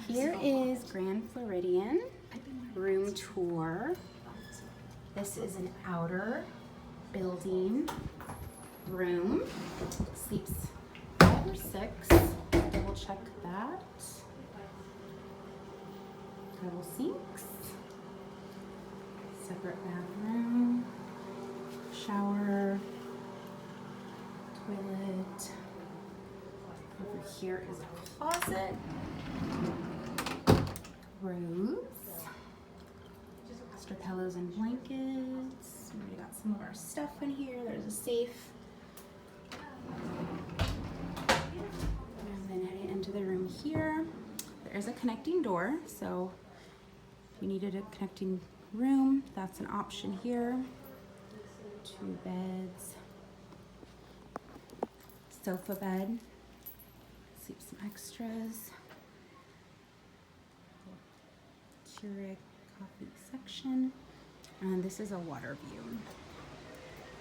Here is Grand Floridian room tour. This is an outer building room. Sleeps 5 or 6. Double check that. Double sinks. Separate bathroom. Shower. Toilet. Over here is a closet. Robes. Extra pillows and blankets. We got some of our stuff in here. There's a safe. And then heading into the room here, there is a connecting door. So if you needed a connecting room, that's an option here. 2 beds. Sofa bed. Sleep some extras. Keurig coffee section. And this is a water view.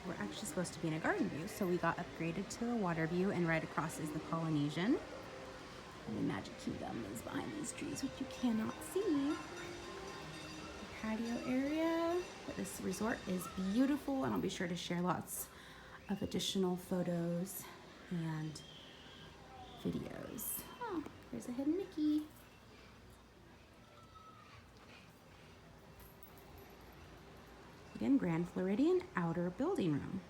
We're actually supposed to be in a garden view, so we got upgraded to a water view, and right across is the Polynesian. And the Magic Kingdom is behind these trees, which you cannot see. The patio area. But this resort is beautiful, and I'll be sure to share lots of additional photos and videos. Oh, there's a hidden Mickey. Again, Grand Floridian outer building room.